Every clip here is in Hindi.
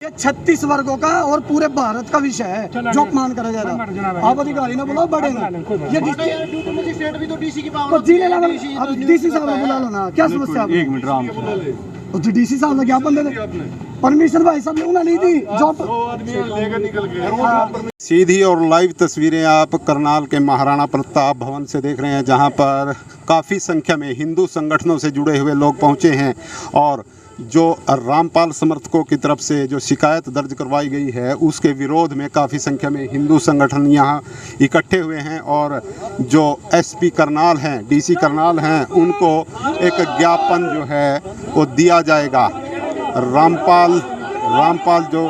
ये 36 वर्गों का और पूरे भारत का विषय है जो अपमान करा जा रहा है। आप अधिकारी ने बोला बड़े ना ये मजिस्ट्रेट भी तो डीसी की पावर जिले लेवल अब डीसी साहब को बुला लो ना, क्या समस्या है? 1 मिनट राम तो डीसी साहब ने क्या बंदे ने परमिशन भाई साहब ने उन्हें नहीं दी जो लेकर निकल गए। सीधी और लाइव तस्वीरें आप करनाल के महाराणा प्रताप भवन से देख रहे हैं, जहां पर काफ़ी संख्या में हिंदू संगठनों से जुड़े हुए लोग पहुंचे हैं और जो रामपाल समर्थकों की तरफ से जो शिकायत दर्ज करवाई गई है उसके विरोध में काफ़ी संख्या में हिंदू संगठन यहां इकट्ठे हुए हैं और जो एसपी करनाल हैं, डीसी करनाल हैं, उनको एक ज्ञापन जो है वो दिया जाएगा। रामपाल जो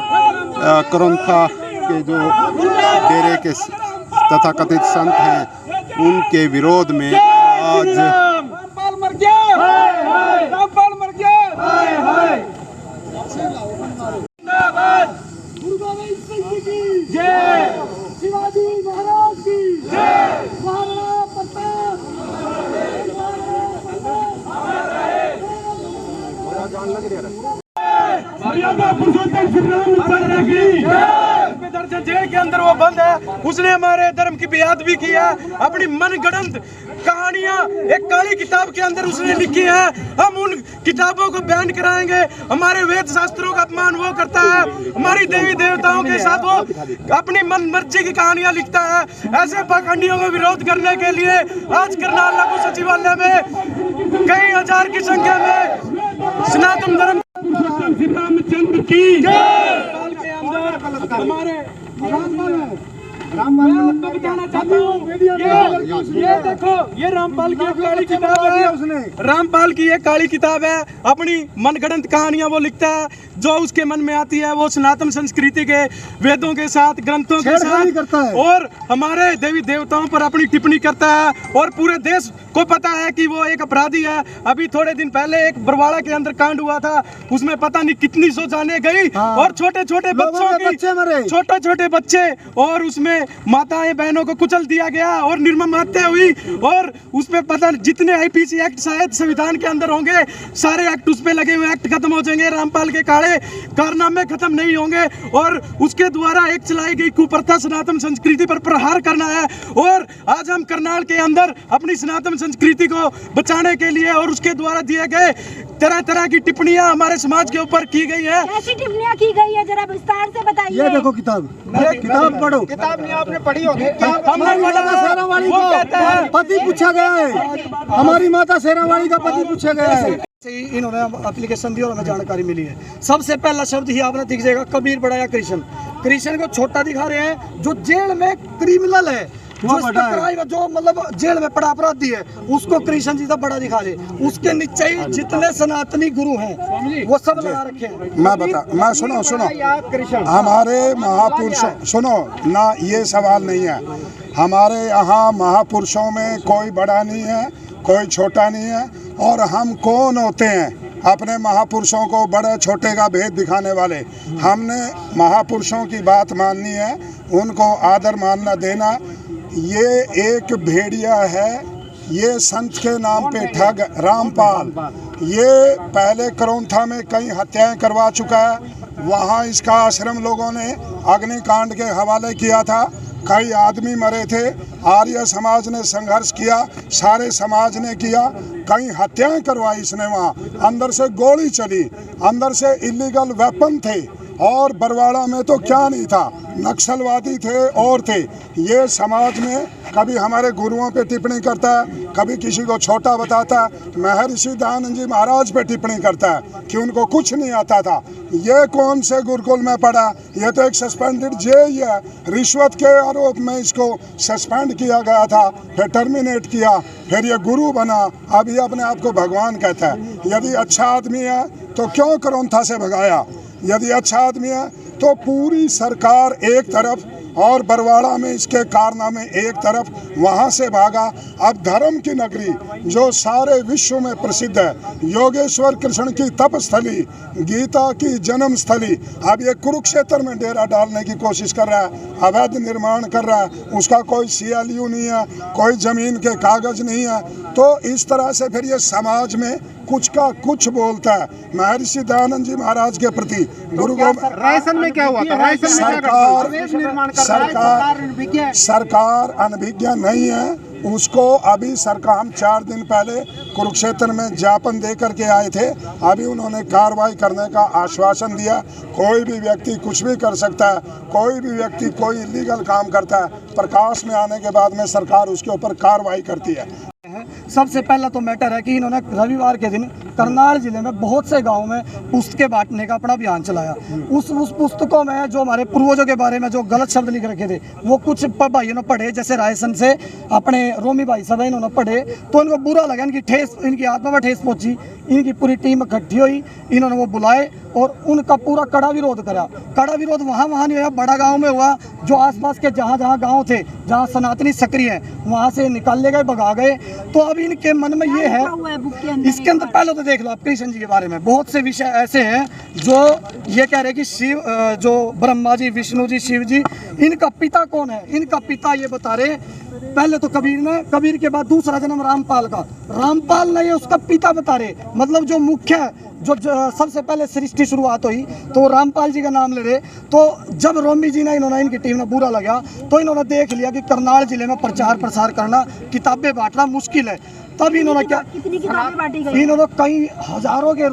करौंथा के जो डेरे के तथाकथित संत हैं उनके विरोध में आज रामपाल मर गया, रामपाल मर गया। जय शिवाजी महाराज की जय। महाराणा प्रताप जेल के अंदर वो बंद है, उसने हमारे धर्म की बेअदबी की है, अपनी मनगढ़ंत कहानियां एक काली किताब के अंदर उसने लिखी है। हम उन किताबों को बैन कराएंगे। हमारे वेद शास्त्रों का अपमान वो करता है, हमारी देवी देवताओं के साथ वो अपनी मन मर्जी की कहानियां लिखता है। ऐसे पाखंडियों को विरोध करने के लिए आज करनाल लघु सचिवालय में कई हजार की संख्या में सनातन धर्म श्री रामचंद्र की जय के अंदर हमारे रामपाल मैं बताना चाहता हूँ, ये देखो ये रामपाल की काली किताब है, रामपाल की ये काली किताब है। अपनी मनगढ़ंत कहानियां वो लिखता है, जो उसके मन में आती है वो सनातन संस्कृति के वेदों के साथ, ग्रंथों के साथ करता है और हमारे देवी देवताओं पर अपनी टिप्पणी करता है और पूरे देश को पता है कि वो एक अपराधी है। अभी थोड़े दिन पहले एक बरवाड़ा के अंदर कांड हुआ था, उसमें पता नहीं कितनी सौ जाने गई और छोटे छोटे बच्चों की छोटे छोटे बच्चे और उसमें माताएं बहनों को कुचल दिया गया और निर्मम हत्या हुई और उसमें पता जितने आईपीसी एक्ट शायद संविधान के अंदर होंगे सारे एक्ट उस पे लगे हुए एक्ट खत्म हो जाएंगे, रामपाल के काले कारनामे खत्म नहीं होंगे और उसके द्वारा एक चलाई गई कुप्रथा सनातन संस्कृति पर प्रहार करना है। और आज हम करनाल के अंदर अपनी सनातन संस्कृति को बचाने के लिए और उसके द्वारा दिए गए तरह तरह की टिप्पणियां हमारे समाज के ऊपर की गई है। ऐसी टिप्पणियां की गई है, जरा विस्तार से बताइए। ये देखो किताब पढ़ो। किताब नहीं आपने पढ़ी होगी, हमने शेरावाली का पति पूछा गया है, हमारी माता शेरावाली का पति पूछा गया है। इन्होंने एप्लीकेशन दी और हमें जानकारी मिली है। सबसे पहला शब्द ही आपने दिख जाएगा कबीर बड़ा या कृष्ण। कृष्ण को छोटा दिखा रहे हैं, जो जेल में क्रिमिनल है, जो मतलब जेल में पड़ा अपराधी है, उसको कृष्ण जी का बड़ा दिखा रहे। उसके नीचे जितने सनातनी गुरु हैं वो सब लगा रखे हैं। मैं सुनो हमारे महापुरुषों सुनो ना, ये सवाल नहीं है। हमारे यहाँ महापुरुषों में कोई बड़ा नहीं है, कोई छोटा नहीं है। और हम कौन होते हैं अपने महापुरुषों को बड़े छोटे का भेद दिखाने वाले? हमने महापुरुषों की बात माननी है, उनको आदर मानना देना। ये एक भेड़िया है, ये संत के नाम पे ठग रामपाल, ये पहले करौंथा में कई हत्याएं करवा चुका है। वहाँ इसका आश्रम लोगों ने अग्निकांड के हवाले किया था, कई आदमी मरे थे। आर्य समाज ने संघर्ष किया, सारे समाज ने किया, कई हत्याएं करवाई इसने। वहाँ अंदर से गोली चली, अंदर से इलीगल वेपन थे और बरवाड़ा में तो क्या नहीं था, नक्सलवादी थे और थे। ये समाज में कभी हमारे गुरुओं पे टिप्पणी करता है, कभी किसी को छोटा बताता है। महर्षि दयानंद जी महाराज पे टिप्पणी करता है कि उनको कुछ नहीं आता था। ये कौन से गुरुकुल में पढ़ा? ये तो एक सस्पेंडेड जेई है। रिश्वत के आरोप में इसको सस्पेंड किया गया था, फिर टर्मिनेट किया, फिर ये गुरु बना, अब ये अपने आप को भगवान कहता है। यदि अच्छा आदमी है तो क्यों करौंथा से भगाया? यदि अच्छा आदमी है तो पूरी सरकार एक तरफ और बरवाड़ा में इसके कारनामे एक तरफ, वहाँ से भागा। अब धर्म की नगरी जो सारे विश्व में प्रसिद्ध है, योगेश्वर कृष्ण की तपस्थली, गीता की जन्म स्थली, अब ये कुरुक्षेत्र में डेरा डालने की कोशिश कर रहा है, अवैध निर्माण कर रहा है। उसका कोई CLU नहीं है, कोई जमीन के कागज नहीं है। तो इस तरह से फिर ये समाज में कुछ का कुछ बोलता है। महर्षि दयानंद जी महाराज के प्रति गुरु रायसन में क्या हुआ था? सरकार अनभिज्ञ नहीं है। उसको अभी सरकार, हम 4 दिन पहले कुरुक्षेत्र में ज्ञापन दे करके आए थे। अभी उन्होंने कार्रवाई करने का आश्वासन दिया। कोई भी व्यक्ति कुछ भी कर सकता है, कोई भी व्यक्ति कोई इलीगल काम करता है, प्रकाश में आने के बाद में सरकार उसके ऊपर कार्रवाई करती है। सबसे पहला तो मैटर है कि इन्होंने रविवार के दिन करनाल जिले में बहुत से गांवों में पुस्तकें बांटने का अपना अभियान चलाया। उस पुस्तकों में जो हमारे पूर्वजों के बारे में जो गलत शब्द लिख रखे थे वो कुछ भाइयों ने पढ़े, जैसे रायसन से अपने रोमी भाई साहब इन्होंने पढ़े तो इनको बुरा लगा, इनकी आत्मा में ठेस पहुंची। इनकी पूरी टीम इकट्ठी हुई, इन्होंने वो बुलाए और उनका पूरा कड़ा विरोध करा। कड़ा विरोध वहाँ नहीं हुआ, बड़ा गाँव में हुआ। जो आसपास के जहाँ गाँव थे जहाँ सनातनी सक्रिय हैं वहाँ से निकाल ले गए, भगा गए। तो अब इनके मन में ये है, इसके अंदर पहले तो देख लो आप कृष्ण जी के बारे में बहुत से विषय ऐसे हैं जो ये कह रहे कि शिव, जो ब्रह्मा जी, विष्णु जी, शिव जी, इनका पिता कौन है? इनका पिता ये बता रहे पहले तो कबीर ने, कबीर के बाद दूसरा जन्म रामपाल का। रामपाल नहीं है, उसका पिता बता रहे। मतलब जो मुख्य जो सबसे पहले सृष्टि शुरुआत हुई तो रामपाल जी का नाम ले रहे। तो जब रोमी जी ने, इन्होंने, इनकी टीम ने बुरा लगा तो इन्होंने देख लिया कि करनाल जिले में प्रचार प्रसार करना, किताबें बांटना मुश्किल है। तब इन्होंने क्या, कितनी किताबें बांटी गई? इन्होंने कई हजारों के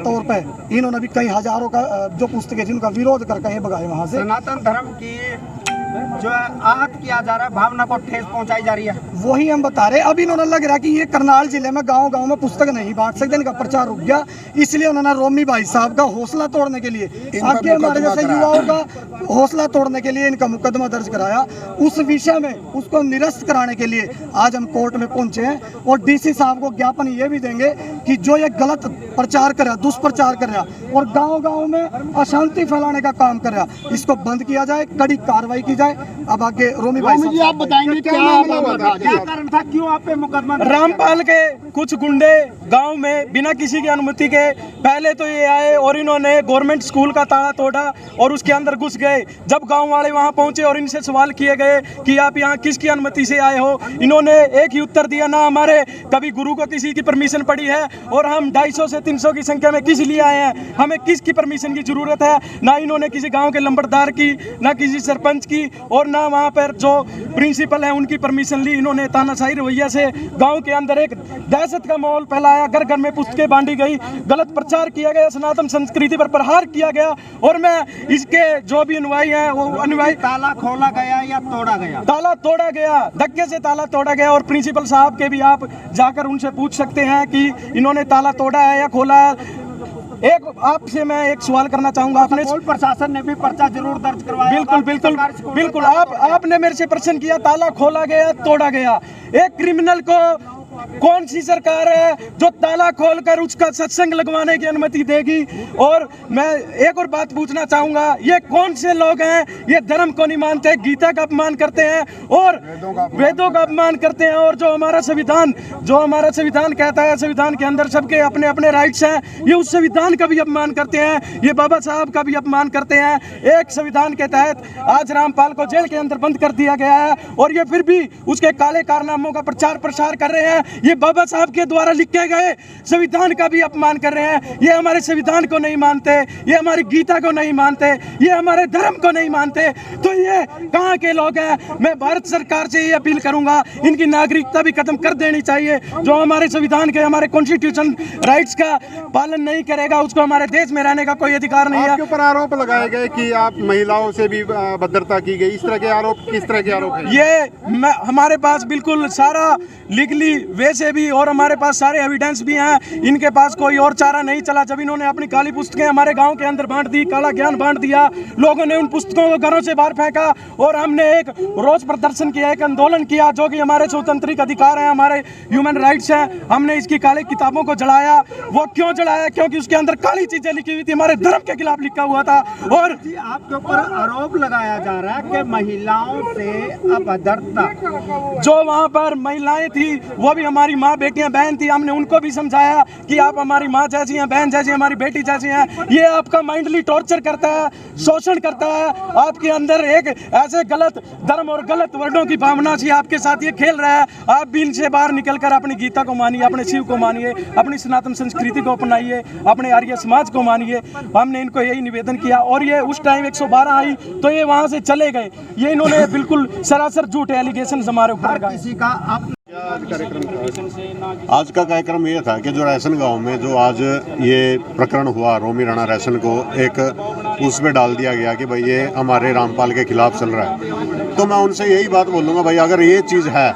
तौर पे इन्होंने भी कई हजारों का जो पुस्तकें जिनका विरोध कर कहीं भगाए वहाँ से। सनातन धर्म की जो है आहत किया जा रहा है, भावना को ठेस पहुंचाई जा रही है, वही हम बता रहे। अब इन्होंने लग रहा कि ये करनाल जिले में गांव में पुस्तक नहीं बांट सकते, इनका प्रचार रुक गया। इसलिए उन्होंने रोमी भाई साहब का हौसला तोड़ने के लिए, आगे हमारे जैसे युवाओं का हौसला तोड़ने के लिए इनका मुकदमा दर्ज कराया। उस विषय में उसको निरस्त कराने के लिए आज हम कोर्ट में पहुंचे हैं और डीसी साहब को ज्ञापन ये भी देंगे कि जो ये गलत प्रचार कर रहा, दुष्प्रचार कर रहा और गाँव में अशांति फैलाने का काम कर रहा, इसको बंद किया जाए, कड़ी कार्रवाई की जाए। अब आगे रोमी भाई जी आप बताएंगे क्या कारण था, क्यों आप पे मुकदमा? रामपाल के कुछ गुंडे गांव में बिना किसी की अनुमति के पहले तो ये आए और इन्होंने गवर्नमेंट स्कूल का ताला तोड़ा और उसके अंदर घुस गए। जब गांव वाले वहां पहुंचे और इनसे सवाल किए गए कि आप यहाँ किसकी अनुमति से आए हो, इन्होंने एक ही उत्तर दिया, ना हमारे कभी गुरु को किसी की परमिशन पड़ी है और हम 250 से 300 की संख्या में किस लिए आए हैं, हमें किसकी परमिशन की जरूरत है। ना इन्होंने किसी गाँव के लंबरदार की, ना किसी सरपंच की और ना वहाँ पर जो प्रिंसिपल है उनकी परमिशन ली। इन्होंने तानाशाही रवैया से गांव के अंदर एक दहशत का माहौल फैलाया, घर घर में पुस्तकें बांटी गई, गलत प्रचार किया गया, सनातन संस्कृति पर प्रहार किया गया। और मैं इसके जो भी अनुयायी हैं वो अनुयायी, ताला खोला गया या तोड़ा गया? ताला तोड़ा गया, धक्के से ताला तोड़ा गया। और प्रिंसिपल साहब के भी आप जाकर उनसे पूछ सकते हैं कि इन्होंने ताला तोड़ा है या खोला है। एक आपसे मैं एक सवाल करना चाहूंगा, आपने प्रशासन ने भी पर्चा जरूर दर्ज करवाया? बिल्कुल आपने मेरे से प्रश्न किया, ताला खोला गया, तोड़ा गया। एक क्रिमिनल को कौन सी सरकार है जो ताला खोलकर उसका सत्संग लगवाने की अनुमति देगी? और मैं एक और बात पूछना चाहूंगा, ये कौन से लोग हैं, ये धर्म को नहीं मानते, गीता का अपमान करते हैं और वेदों का अपमान करते हैं। और जो हमारा संविधान कहता है, संविधान के अंदर सबके अपने अपने राइट्स हैं, ये उस संविधान का भी अपमान करते हैं, ये बाबा साहब का भी अपमान करते हैं। एक संविधान के तहत आज रामपाल को जेल के अंदर बंद कर दिया गया है और ये फिर भी उसके काले कारनामों का प्रचार प्रसार कर रहे हैं। ये बाबा साहब के द्वारा लिखे गए संविधान का भी अपमान कर रहे हैं। ये हमारे संविधान को नहीं मानते, ये हमारी गीता को नहीं मानते, ये हमारे धर्म को नहीं मानते। तो ये कहाँ के लोग हैं? मैं भारत सरकार से ये अपील करूंगा, इनकी नागरिकता भी खत्म कर देनी चाहिए। जो हमारे संविधान के, हमारे कॉन्स्टिट्यूशन राइट्स का पालन नहीं करेगा उसको हमारे देश में रहने का कोई अधिकार नहीं है। आपके ऊपर आरोप लगाए गए कि आप महिलाओं से भी भद्रता की गई, इस तरह के आरोप, किस तरह के आरोप है? ये हमारे पास बिल्कुल सारा लीगली वैसे भी और हमारे पास सारे एविडेंस भी हैं। इनके पास कोई और चारा नहीं चला। जब इन्होंने अपनी काली पुस्तकें हमारे गांव के अंदर बांट दी, काला ज्ञान बांट दिया, लोगों ने उन पुस्तकों को घरों से बाहर फेंका और हमने एक रोज प्रदर्शन किया, एक आंदोलन किया, जो कि हमारे स्वतंत्रिक अधिकार हैं, हमारे ह्यूमन राइट्स हैं। हमने इसकी काली किताबों को जलाया। वो क्यों जलाया? क्योंकि उसके अंदर काली चीजें लिखी हुई थी, हमारे धर्म के खिलाफ लिखा हुआ था। और आपके ऊपर आरोप लगाया जा रहा है कि महिलाओं से अभद्रता, जो वहाँ पर महिलाएं थी वो भी हमारी माँ बेटियां बहन थी, हमने उनको भी समझाया कि आप हमारी माँ जैसी हैं, बहन जैसी, हमारी बेटी जैसी हैं। ये आपका माइंडली टॉर्चर करता है, शोषण करता है, आपके अंदर एक ऐसे गलत धर्म और गलत वर्णों की भावना से आपके साथ ये खेल रहा है। आप भी इनसे बाहर निकलकर अपनी गीता को मानिए, अपने शिव को मानिए, अपनी सनातन संस्कृति को अपनाइए, अपने आर्य समाज को मानिए। हमने इनको यही निवेदन किया और ये उस टाइम 112 आई तो ये वहाँ से चले गए। ये इन्होंने बिल्कुल सरासर झूठ एलिगेशन हमारे ऊपर लगाए। किसी का आप आज का कार्यक्रम ये था कि जो रायसन गांव में जो आज ये प्रकरण हुआ, रोमी राणा रायसन को एक उस पे डाल दिया गया कि भाई ये हमारे रामपाल के खिलाफ चल रहा है, तो मैं उनसे यही बात बोलूँगा, भाई अगर ये चीज़ है,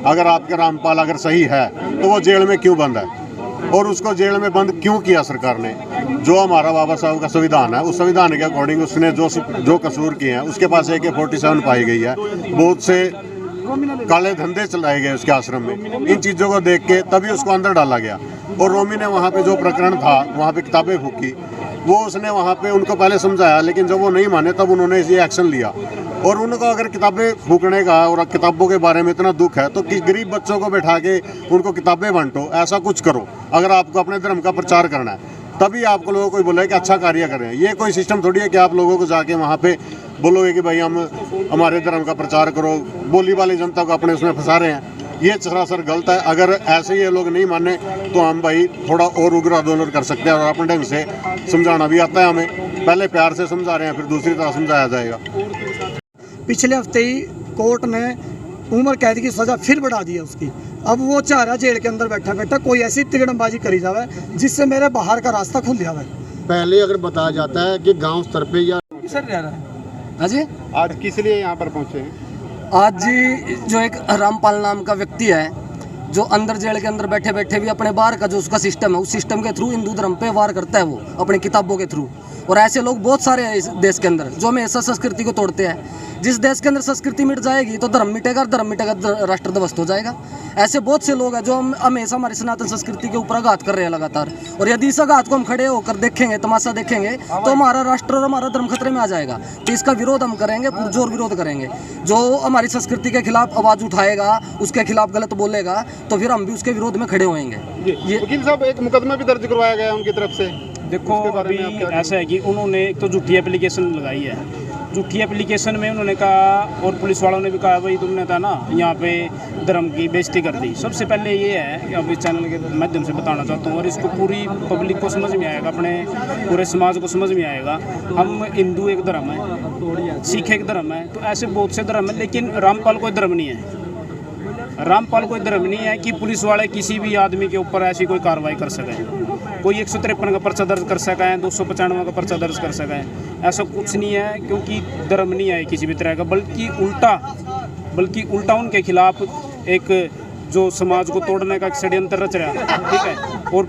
अगर आपका रामपाल अगर सही है तो वो जेल में क्यों बंद है और उसको जेल में बंद क्यों किया सरकार ने? जो हमारा बाबा साहब का संविधान है, उस संविधान के अकॉर्डिंग उसने जो कसूर किए हैं, उसके पास AK-47 पाई गई है, बहुत से काले धंधे चलाए गए उसके आश्रम में। इन चीज़ों को देख के तभी उसको अंदर डाला गया। और रोमी ने वहाँ पे जो प्रकरण था, वहाँ पे किताबें फूकी, वो उसने वहाँ पे उनको पहले समझाया, लेकिन जब वो नहीं माने तब उन्होंने ये एक्शन लिया। और उनको अगर किताबें फूकने का और किताबों के बारे में इतना दुख है तो किस गरीब बच्चों को बैठा के उनको किताबें बांटो, ऐसा कुछ करो। अगर आपको अपने धर्म का प्रचार करना है तभी आपको लोगों को बोले कि अच्छा कार्य करें। ये कोई सिस्टम थोड़ी है कि आप लोगों को जाके वहाँ पे बोलोगे कि भाई हम हमारे धर्म का प्रचार करो, बोली वाली जनता को अपने उसमें फंसा रहे हैं। ये सरासर गलत है। अगर ऐसे ये लोग नहीं माने तो हम भाई थोड़ा और उग्र आंदोलन कर सकते हैं और अपने ढंग से समझाना भी आता है हमें। पहले प्यार से समझा रहे हैं, फिर दूसरी तरह समझाया जाएगा। पिछले हफ्ते ही कोर्ट ने उम्र कैद की सज़ा फिर बढ़ा दी है उसकी। अब वो चाह रहा है जेल के अंदर बैठा बैठा कोई ऐसी तिगड़मबाजी करी जावे जिससे मेरे बाहर का रास्ता खुल जावे। पहले अगर बताया जाता है कि गांव स्तर पे या सर रह रहा है। हाँ जी, आज किस लिए यहाँ पर पहुँचे हैं? आज जी जो एक रामपाल नाम का व्यक्ति है जो अंदर जेल के अंदर बैठे बैठे भी अपने बाहर का जो उसका सिस्टम है, उस सिस्टम के थ्रू हिंदू धर्म पे वार करता है वो अपनी किताबों के थ्रू। और ऐसे लोग बहुत सारे हैं इस देश के अंदर जो हमेशा संस्कृति को तोड़ते हैं। जिस देश के अंदर संस्कृति मिट जाएगी तो धर्म मिटेगा, धर्म मिटेगा राष्ट्र ध्वस्त हो जाएगा। ऐसे बहुत से लोग हैं जो हमेशा हमारी सनातन संस्कृति के ऊपर आघात कर रहे हैं लगातार। और यदि इस आघात को हम खड़े होकर देखेंगे, तमाशा देखेंगे, तो हमारा राष्ट्र और हमारा धर्म खतरे में आ जाएगा। तो इसका विरोध हम करेंगे, पुरजोर विरोध करेंगे। जो हमारी संस्कृति के खिलाफ आवाज़ उठाएगा, उसके खिलाफ गलत बोलेगा, तो फिर हम भी उसके विरोध में खड़े होएंगे। ये वकील साहब, एक मुकदमा भी दर्ज करवाया गया है उनकी तरफ से। देखो अभी ऐसा है कि उन्होंने एक तो झूठी एप्लीकेशन लगाई है। झूठी एप्लीकेशन में उन्होंने कहा और पुलिस वालों ने भी कहा भाई तुमने था ना यहाँ पे धर्म की बेइज्जती कर दी। सबसे पहले ये है कि अब इस चैनल के माध्यम से बताना चाहता हूँ और इसको पूरी पब्लिक को समझ में आएगा, अपने पूरे समाज को समझ में आएगा। हम हिंदू एक धर्म है, सिख एक धर्म है, तो ऐसे बहुत से धर्म है, लेकिन रामपाल कोई धर्म नहीं है। रामपाल कोई धर्म नहीं है कि पुलिस वाले किसी भी आदमी के ऊपर ऐसी कोई कार्रवाई कर सकें। कोई 153 का पर्चा दर्ज कर सका है, 295 का पर्चा दर्ज कर सका है, ऐसा कुछ नहीं है, क्योंकि धर्म नहीं है किसी भी तरह का। बल्कि उल्टा उनके खिलाफ एक जो समाज को तोड़ने का षड्यंत्र रच रहा है, ठीक है। और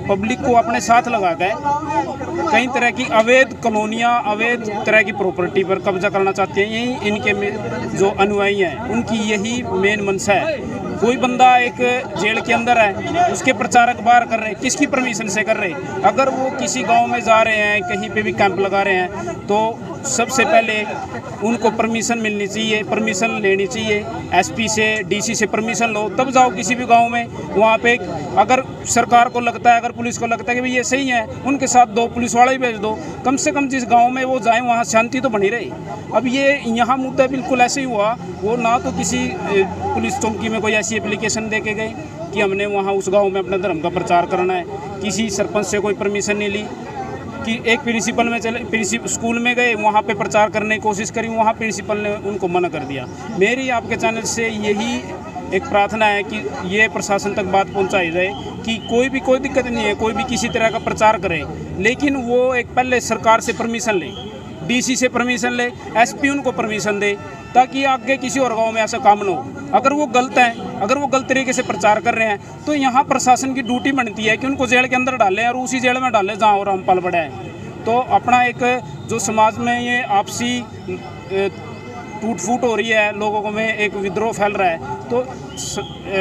पब्लिक को अपने साथ लगा कर कई तरह की अवैध कॉलोनियाँ, अवैध तरह की प्रॉपर्टी पर कब्जा करना चाहते हैं। यही इनके जो अनुयायी हैं उनकी यही मेन मंशा है। कोई बंदा एक जेल के अंदर है, उसके प्रचारक बाहर कर रहे हैं, किसकी परमिशन से कर रहे हैं? अगर वो किसी गांव में जा रहे हैं, कहीं पे भी कैंप लगा रहे हैं, तो सबसे पहले उनको परमिशन मिलनी चाहिए, परमिशन लेनी चाहिए। एसपी से, डीसी से परमिशन लो, तब जाओ किसी भी गांव में। वहाँ पे अगर सरकार को लगता है, अगर पुलिस को लगता है कि भाई ये सही है, उनके साथ 2 पुलिस वाले ही भेज दो। कम से कम जिस गाँव में वो जाएँ वहाँ शांति तो बनी रहे। अब ये यहाँ मुद्दा बिल्कुल ऐसे ही हुआ, वो ना तो किसी पुलिस चौकी में कोई ऐसी एप्लीकेशन दे के गए कि हमने वहाँ उस गांव में अपने धर्म का प्रचार करना है, किसी सरपंच से कोई परमिशन नहीं ली कि एक प्रिंसिपल में चले, स्कूल में गए, वहाँ पे प्रचार करने की कोशिश करी, वहाँ प्रिंसिपल ने उनको मना कर दिया। मेरी आपके चैनल से यही एक प्रार्थना है कि ये प्रशासन तक बात पहुँचाई जाए कि कोई दिक्कत नहीं है, कोई भी किसी तरह का प्रचार करे, लेकिन वो एक पहले सरकार से परमिशन ले, डीसी से परमिशन ले, एसपी उनको परमिशन दे, ताकि आगे किसी और गांव में ऐसा काम न हो। अगर वो गलत हैं, अगर वो गलत तरीके से प्रचार कर रहे हैं, तो यहाँ प्रशासन की ड्यूटी बनती है कि उनको जेल के अंदर डालें और उसी जेल में डालें जहाँ रामपाल बड़ा है। तो अपना एक जो समाज में ये आपसी टूट फूट हो रही है, लोगों में एक विद्रोह फैल रहा है, तो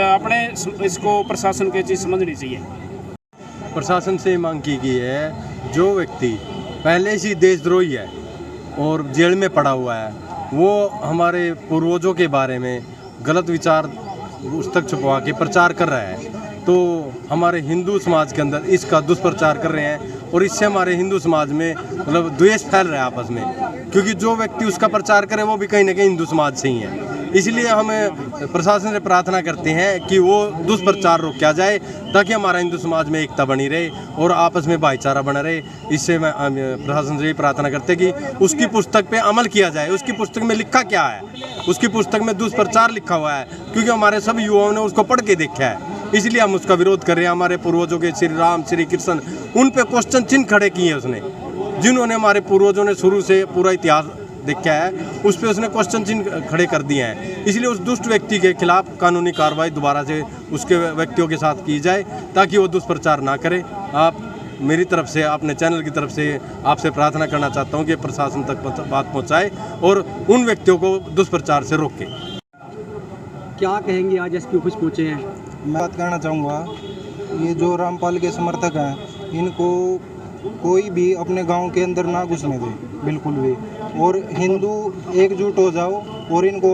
अपने इसको प्रशासन की चीज़ समझनी चाहिए। प्रशासन से मांग की गई है, जो व्यक्ति पहले से देशद्रोही है और जेल में पड़ा हुआ है, वो हमारे पूर्वजों के बारे में गलत विचार पुस्तक छुपवा के प्रचार कर रहा है, तो हमारे हिंदू समाज के अंदर इसका दुष्प्रचार कर रहे हैं और इससे हमारे हिंदू समाज में मतलब द्वेष फैल रहा है आपस में, क्योंकि जो व्यक्ति उसका प्रचार करे वो भी कहीं ना कहीं हिंदू समाज से ही है। इसलिए हम प्रशासन से प्रार्थना करते हैं कि वो दुष्प्रचार रोका जाए ताकि हमारा हिंदू समाज में एकता बनी रहे और आपस में भाईचारा बना रहे। इससे मैं प्रशासन से यही प्रार्थना करते हैं कि उसकी पुस्तक पे अमल किया जाए। उसकी पुस्तक में लिखा क्या है, उसकी पुस्तक में दुष्प्रचार लिखा हुआ है, क्योंकि हमारे सब युवाओं ने उसको पढ़ के देखा है, इसलिए हम उसका विरोध कर रहे हैं। हमारे पूर्वजों के श्री राम श्री कृष्ण उन पे क्वेश्चन चिन्ह खड़े किए उसने, जिन्होंने हमारे पूर्वजों ने शुरू से पूरा इतिहास देखा है, उस पर उसने क्वेश्चन चिन्ह खड़े कर दिए हैं। इसलिए उस दुष्ट व्यक्ति के खिलाफ कानूनी कार्रवाई दोबारा से उसके व्यक्तियों के साथ की जाए ताकि वो दुष्प्रचार ना करे। आप मेरी तरफ से, अपने चैनल की तरफ से आपसे प्रार्थना करना चाहता हूँ कि प्रशासन तक बात पहुँचाए और उन व्यक्तियों को दुष्प्रचार से रोके। क्या कहेंगे, आज एसपी ऑफिस पहुंचे हैं? मैं बात करना चाहूँगा, ये जो रामपाल के समर्थक हैं इनको कोई भी अपने गांव के अंदर ना घुसने दे, बिल्कुल भी, और हिंदू एकजुट हो जाओ और इनको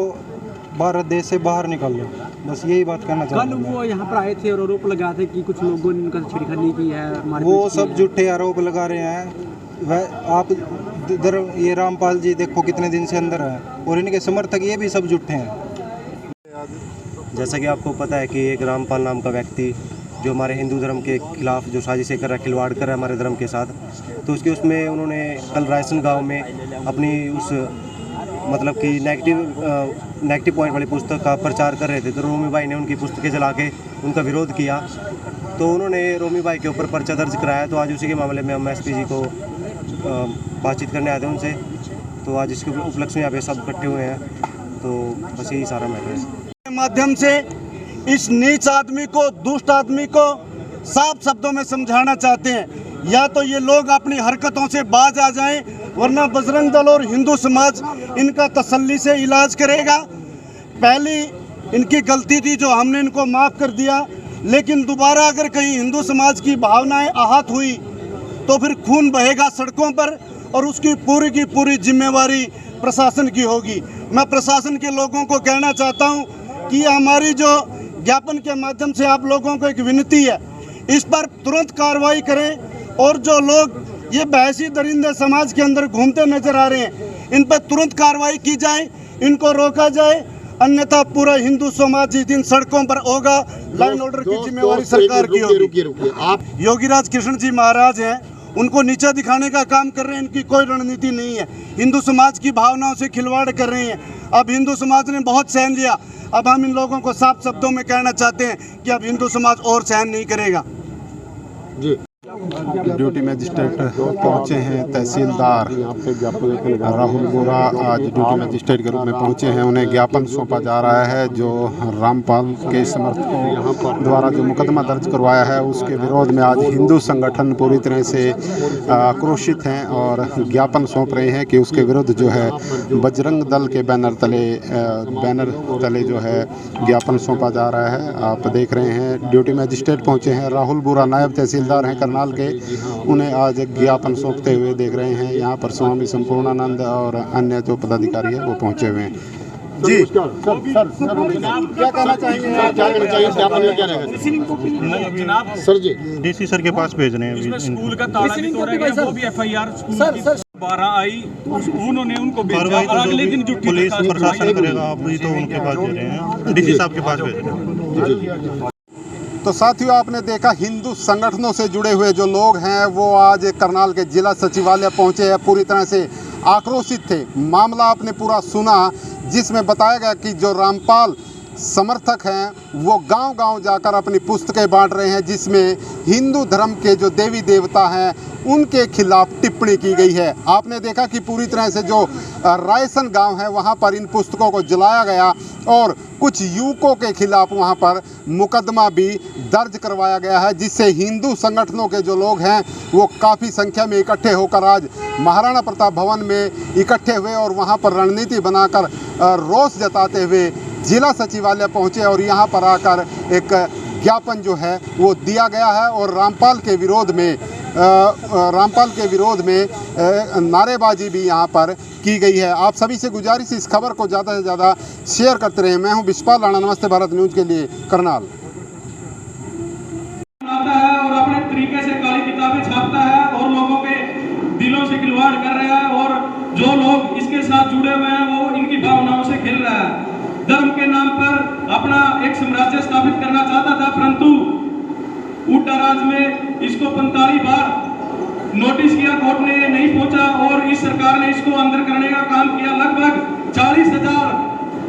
भारत देश से बाहर निकाल लो, बस यही बात करना चाहता हूँ। कल वो यहाँ पर आए थे और आरोप लगाए थे कि कुछ लोगों ने उनका छेड़खानी की है, वो सब झूठे आरोप लगा रहे हैं। वह आप इधर ये रामपाल जी देखो कितने दिन से अंदर है और इनके समर्थक ये भी सब झूठे हैं। जैसा कि आपको पता है कि एक रामपाल नाम का व्यक्ति जो हमारे हिंदू धर्म के खिलाफ जो साजिशें कर रहा है, खिलवाड़ कर रहा है हमारे धर्म के साथ, तो उसमें उन्होंने कल रायसन गांव में अपनी उस मतलब कि नेगेटिव पॉइंट वाली पुस्तक का प्रचार कर रहे थे, तो रोमी भाई ने उनकी पुस्तकें जला के उनका विरोध किया, तो उन्होंने रोमी भाई के ऊपर पर्चा दर्ज कराया। तो आज उसी के मामले में हम एसपी जी को बातचीत करने आए थे उनसे, तो आज इसके उपलक्ष्य में यहाँ पे सब इकट्ठे हुए हैं, तो बस यही सारा मैटर है। माध्यम से इस नीच आदमी को, दुष्ट आदमी को साफ शब्दों में समझाना चाहते हैं, या तो ये लोग अपनी हरकतों से बाज आ जाएं, वरना बजरंग दल और हिंदू समाज इनका तसल्ली से इलाज करेगा। पहली इनकी गलती थी जो हमने इनको माफ़ कर दिया, लेकिन दोबारा अगर कहीं हिंदू समाज की भावनाएं आहत हुई तो फिर खून बहेगा सड़कों पर और उसकी पूरी की पूरी जिम्मेवारी प्रशासन की होगी। मैं प्रशासन के लोगों को कहना चाहता हूँ कि हमारी जो ज्ञापन के माध्यम से आप लोगों को एक विनती है, इस पर तुरंत कार्रवाई करें और जो लोग ये बहसी दरिंदे समाज के अंदर घूमते नजर आ रहे हैं, इन पर तुरंत कार्रवाई की जाए, इनको रोका जाए, अन्यथा पूरा हिंदू समाज जिस दिन सड़कों पर होगा, लाइन ऑर्डर की जिम्मेवारी सरकार की होगी। आप योगीराज कृष्ण जी महाराज हैं, उनको नीचा दिखाने का काम कर रहे हैं, इनकी कोई रणनीति नहीं है, हिंदू समाज की भावनाओं से खिलवाड़ कर रहे हैं। अब हिंदू समाज ने बहुत सहन लिया, अब हम इन लोगों को साफ शब्दों में कहना चाहते हैं कि अब हिंदू समाज और सहन नहीं करेगा। जी ड्यूटी मजिस्ट्रेट पहुंचे हैं तहसीलदार राहुल बोरा आज ड्यूटी मजिस्ट्रेट के रूप में पहुंचे हैं। उन्हें ज्ञापन सौंपा जा रहा है जो रामपाल के समर्थकों द्वारा जो मुकदमा दर्ज करवाया है उसके विरोध में आज हिंदू संगठन पूरी तरह से आक्रोशित हैं और ज्ञापन सौंप रहे हैं कि उसके विरुद्ध जो है बजरंग दल के बैनर तले जो है ज्ञापन सौंपा जा रहा है। आप देख रहे हैं ड्यूटी मजिस्ट्रेट पहुँचे हैं राहुल बोरा, नायब तहसीलदार हैं करनाल के, उन्हें आज एक ज्ञापन सौंपते हुए देख रहे हैं। यहाँ पर स्वामी संपूर्णानंद और अन्य जो पदाधिकारी है वो पहुँचे हुए हैं। जी सर क्या कहना चाहिए, क्या कहना चाहिए ज्ञापन में क्या रहेगा सर? जी डीसी सर के पास भेज रहे हैं। स्कूल का ताला भी तोड़ा गया, वो भी एफआईआर सर 12 आई, उन्होंने उनको भेजा और अगले दिन पुलिस प्रशासन करेगा, आप भी तो उनके पास भेज रहे हैं, डीसी साहब के पास भेज रहे हैं। तो साथियों आपने देखा हिंदू संगठनों से जुड़े हुए जो लोग हैं वो आज करनाल के जिला सचिवालय पहुंचे हैं, पूरी तरह से आक्रोशित थे। मामला आपने पूरा सुना जिसमें बताया गया कि जो रामपाल समर्थक हैं वो गांव-गांव जाकर अपनी पुस्तकें बांट रहे हैं जिसमें हिंदू धर्म के जो देवी देवता हैं उनके खिलाफ टिप्पणी की गई है। आपने देखा कि पूरी तरह से जो रायसन गांव है वहां पर इन पुस्तकों को जलाया गया और कुछ युवकों के खिलाफ वहां पर मुकदमा भी दर्ज करवाया गया है, जिससे हिंदू संगठनों के जो लोग हैं वो काफ़ी संख्या में इकट्ठे होकर आज महाराणा प्रताप भवन में इकट्ठे हुए और वहां पर रणनीति बनाकर रोष जताते हुए जिला सचिवालय पहुंचे और यहां पर आकर एक ज्ञापन जो है वो दिया गया है और रामपाल के विरोध में रामपाल के विरोध में नारेबाजी भी यहाँ पर की गई है। आप सभी से गुजारिश इस खबर को ज़्यादा से ज़्यादा शेयर करते रहें। मैं हूँ विश्वपाल राणा, नमस्ते भारत न्यूज़ के लिए करनाल। और अपने तरीके से काली किताबें छापता है और लोगों के दिलों से खिलवाड़ कर रहा है और जो लोग इसके साथ जुड़े हुए हैं वो इनकी भावनाओं से खेल रहा है। धर्म के नाम पर अपना एक साम्राज्य स्थापित करना चाहता था, परंतु उड्डा राज में इसको 45 बार नोटिस किया, कोर्ट ने नहीं पहुंचा और इस सरकार ने इसको अंदर करने का काम किया। लगभग 40,000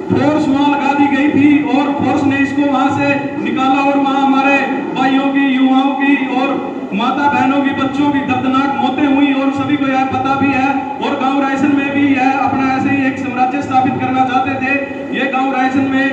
फोर्स वहां लगा दी गई थी और फोर्स ने इसको वहां से निकाला और वहां हमारे भाइयों की, युवाओं की और माता बहनों की, बच्चों की दर्दनाक मौतें हुई और सभी को यह पता भी है। और गांव रायसन में भी यह अपना ऐसे ही एक साम्राज्य स्थापित करना चाहते थे। ये गांव रायसन में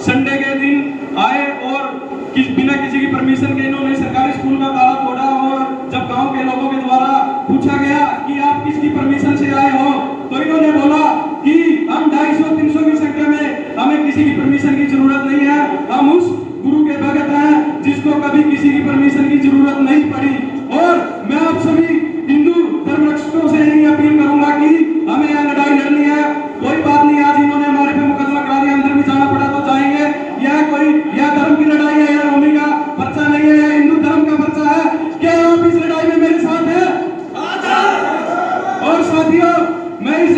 संडे के दिन आए और बिना किसी की परमिशन के इन्होंने सरकारी स्कूल का ताला तोड़ा और जब गांव के लोगों के द्वारा पूछा गया कि आप किसकी परमिशन से आए हो, तो इन्होंने बोला कि हम 250-300 की संख्या में, हमें किसी की परमिशन की जरूरत नहीं है, हम उस गुरु के भगत हैं जिसको कभी किसी की परमिशन की जरूरत नहीं पड़ी। और मैं आप सभी हिंदू धर्मरक्षकों से यही अपील करूंगा कि हमें यह लड़ाई लड़नी है। कोई बात नहीं, आज इन्होंने हमारे पे मुकदमा करा दिया, अंदर भी जाना पड़ा तो जाएंगे। यह धर्म की लड़ाई है, यह भूमि का पर्चा नहीं है, यह हिंदू धर्म का पर्चा है। क्या आप इस लड़ाई में मेरे साथ हैं? और साथियों, मैं इस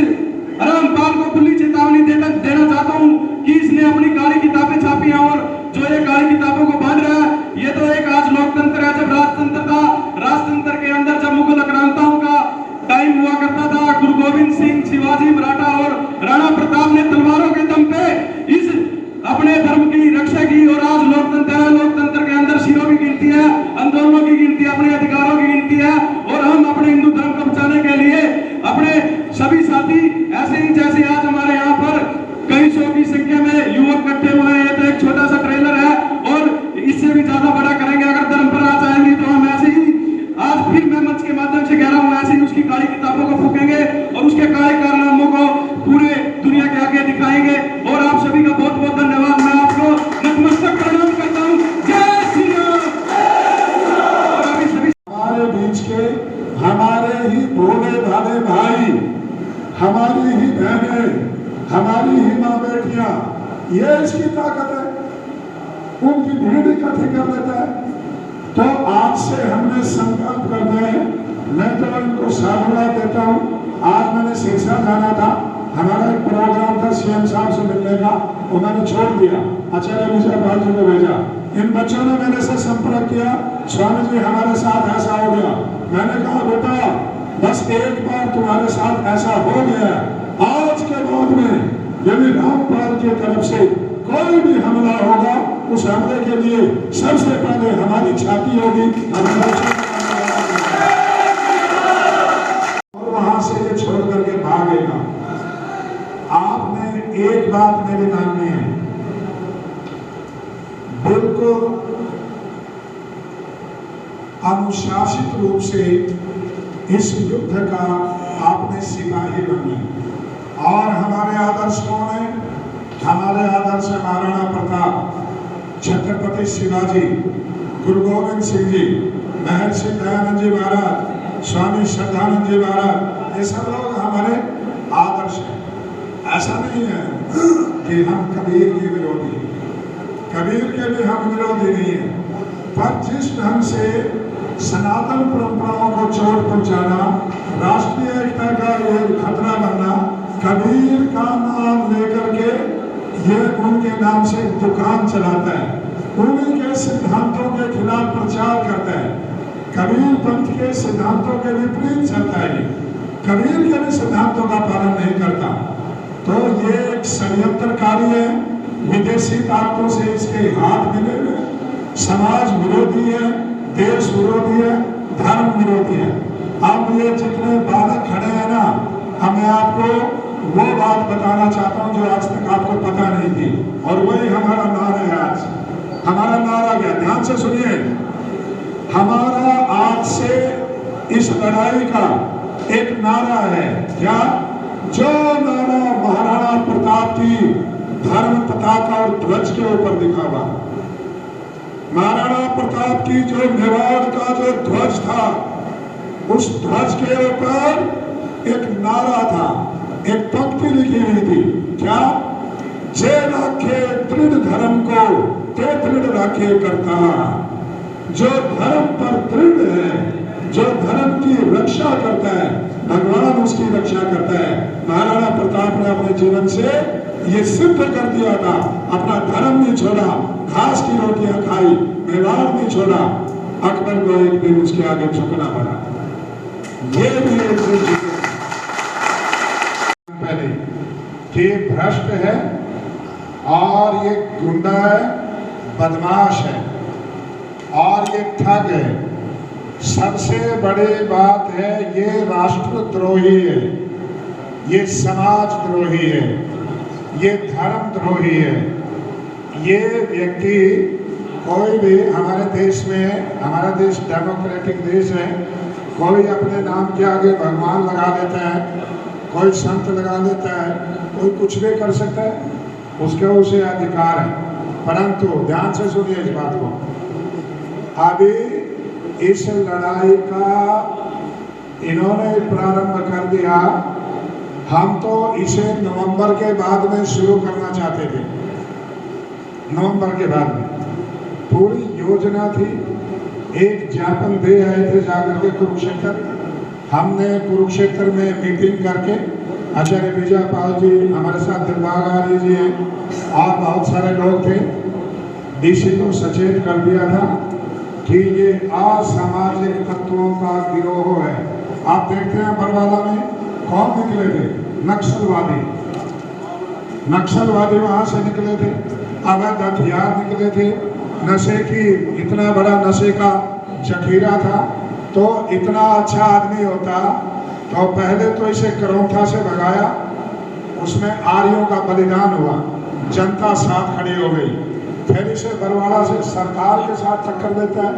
रामपाल को खुली चेतावनी देना चाहता हूं कि इसने अपनी काली किताबें छापी हैं और जो ये काली किताबों को बांध रहा है, ये तो एक आज लोकतंत्र है। जब राजतंत्र था, राजतंत्र के अंदर जब मुगल आक्रांताओं का टाइम हुआ करता था, गुरु गोविंद सिंह, शिवाजी मराठा और राणा प्रताप ने तलवारों के दम पे इस अपने धर्म की रक्षा की। और आज लोकतंत्र है, लोकतंत्र के अंदर सिरों की गिनती है, आंदोलनों की गिनती है, अपने अधिकारों की गिनती है। और हम अपने हिंदू धर्म को बचाने के लिए अपने सभी साथी ऐसे ही जैसे आज हमारे यहाँ पर कई सौ की संख्या में युवक इकट्ठे हुए हैं। ये तो एक छोटा सा ट्रेलर है और इससे भी ज्यादा बड़ा करेंगे। अगर धर्म पर आ जाएंगी तो हम ऐसे ही आज फिर मैं मंच के माध्यम से कह रहा हूँ, ऐसे ही उसकी काली किताबों को फूकेंगे और उसके काले कारनामों को पूरे दुनिया के आगे दिखाएंगे। और आप सभी का बहुत बहुत धन्यवाद। मैं आपको नतमस्तक प्रणाम करता हूँ। जय श्री राम। हमारे बीच के हमारे ही भोले भाले भाई, हमारी ही बहनें, हमारी ही माँ बेटियां, ये इसकी ताकत है। उनकी भीड़ इकट्ठी कर लेता है। तो आज से हमने संकल्प कर दिया है। मैं तो इनको साधुवाद देता हूँ। आज मैंने सिरसा जाना था, हमारा एक प्रोग्राम था सीएम साहब से मिलने का, वो मैंने छोड़ दिया, आचार्य विजय पाल जी को भेजा। इन बच्चों ने मेरे से संपर्क किया, स्वामी जी हमारे साथ ऐसा हो गया। मैंने कहा बेटा बस एक बार तुम्हारे साथ ऐसा हो गया, आज के बाद में यदि रामपाल की तरफ से कोई भी हमला होगा, उस हमले के लिए सबसे पहले हमारी छाती होगी। और वहां से ये छोड़ करके भागेगा। आपने एक बात मेरी माननी है, बिल्कुल अनुशासित रूप से इस युद्ध का आपने सिपाही बनना है। और हमारे आदर्श कौन है? हमारे आदर्श महाराणा प्रताप, छत्रपति शिवाजी, गुरु गोविंद सिंह जी, महर्षि दयानंद जी महाराज, स्वामी श्रद्धानंद जी महाराज, ये सब लोग हमारे आदर्श हैं। ऐसा नहीं है कि हम कबीर के विरोधी, कबीर के भी हम विरोधी नहीं है, पर जिस ढंग से सनातन परंपराओं को चोट पहुंचाना, राष्ट्रीय एकता का ये खतरा बनना, कबीर का नाम लेकर के ये उनके नाम से दुकान चलाता है, उन्हीं के सिद्धांतों के खिलाफ प्रचार करता है, कबीर पंथ के सिद्धांतों के विपरीत चलता है, कबीर के भी सिद्धांतों का पालन नहीं करता। तो ये एक षड्यंत्रकारी है, विदेशी ताकतों से इसके हाथ मिले हुए, समाज विरोधी है, देश विरोधी है, धर्म विरोधी है। अब ये जितने बालक खड़े हैं ना, हमें आपको वो बात बताना चाहता हूँ जो आज तक आपको पता नहीं थी, और वही हमारा नारा है। आज हमारा नारा क्या, ध्यान से सुनिए, हमारा आज से इस लड़ाई का एक नारा है। क्या? जो नारा महाराणा प्रताप की धर्म पताका और ध्वज के ऊपर दिखा हुआ, महाराणा प्रताप की जो मेवाड़ का जो ध्वज था, उस ध्वज के ऊपर एक नारा था, एक पंक्ति लिखी हुई थी, क्या? जे राखे दृढ़ धर्म को ते दृढ़ राखे करता। जो धर्म पर दृढ़ है, जो धर्म की रक्षा करता है, भगवान उसकी रक्षा करता है। महाराणा प्रताप ने अपने जीवन से ये सिद्ध कर दिया था, अपना धर्म नहीं छोड़ा, घास की रोटियां खाई, मेवाड़ नहीं छोड़ा। अकबर को एक दिन उसके आगे झुकना पड़ा। ये भी एक पहले कि भ्रष्ट है और ये गुंडा है, बदमाश है और ये ठग है। सबसे बड़ी बात है ये राष्ट्रद्रोही है, ये समाजद्रोही है, ये धर्मद्रोही है। ये व्यक्ति कोई भी हमारे देश में, हमारा देश डेमोक्रेटिक देश है, कोई अपने नाम के आगे भगवान लगा लेता है, कोई संत लगा लेता है, कोई कुछ भी कर सकता है, उसका उसे अधिकार है। परंतु ध्यान से सुनिए इस बात को, अभी इस लड़ाई का इन्होंने प्रारंभ कर दिया। हम तो इसे नवंबर के बाद में शुरू करना चाहते थे, नवंबर के बाद में पूरी योजना थी। एक ज्ञापन दे आए थे जाकर के कुरुक्षेत्र। हमने कुरुक्षेत्र में मीटिंग करके आचार्य विजयपाल जी, हमारे साथ दिलबाग आर्य जी हैं और बहुत सारे लोग थे, डीसी को सचेत कर दिया था कि ये असामाजिक तत्वों का गिरोह है। आप देखते हैं बरवाला में कौन निकले थे? नक्सलवादी। नक्सलवादी वहां से निकले थे, अवैध हथियार निकले थे, नशे की, इतना बड़ा नशे का जखीरा था। तो इतना अच्छा आदमी होता तो पहले तो इसे करौथा से भगाया, उसमें आर्यों का बलिदान हुआ, जनता साथ खड़ी हो गई। फिर इसे बरवाड़ा से सरकार के साथ टक्कर देता है,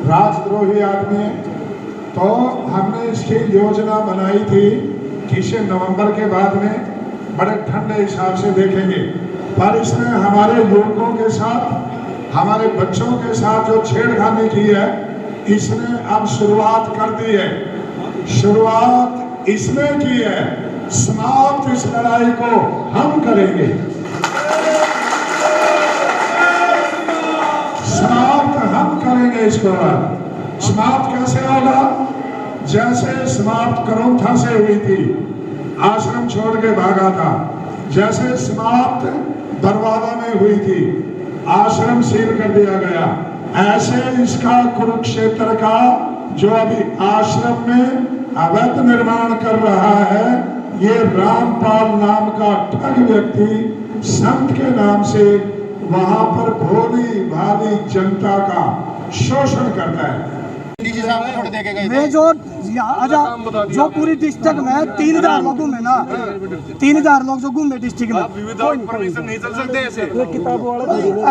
राजद्रोही आदमी है। तो हमने इसकी योजना बनाई थी कि इसे नवंबर के बाद में बड़े ठंडे हिसाब से देखेंगे, पर इसने हमारे युवकों के साथ, हमारे बच्चों के साथ जो छेड़खानी की है, इसने अब शुरुआत कर दी है। शुरुआत इसने की है, समाप्त इस लड़ाई को हम करेंगे। समाप्त हम करेंगे इसको। समाप्त कैसे होगा? जैसे समाप्त करौथा से हुई थी, आश्रम छोड़ के भागा था, जैसे समाप्त बरवाला में हुई थी, आश्रम सील कर दिया गया, ऐसे इसका कुरुक्षेत्र का जो अभी आश्रम में अवैध निर्माण कर रहा है, ये रामपाल नाम का ठग व्यक्ति संत के नाम से वहां पर भोली भाली जनता का शोषण करता है। वे जो जो पूरी डिस्ट्रिक्ट में 3000 लोगों में ना, 3000 लोग जो घूमे डिस्ट्रिक्ट में, नहीं चल सकते ऐसे।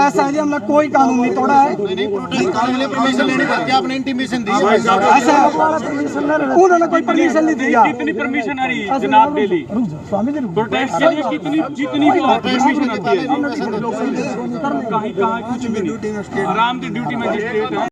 ऐसा है, हमने कोई कानून नहीं तोड़ा है। ऐसा उन्होंने कोई परमिशन नहीं दिया। कितनी परमिशन आ रही है जनाब डेली स्वामी जी प्रोटेस्ट के लिए? कितनी परमिशन आती है? कहीं कहाँ कुछ भी नहीं, आराम की ड्यूटी मजिस्ट्रेट है।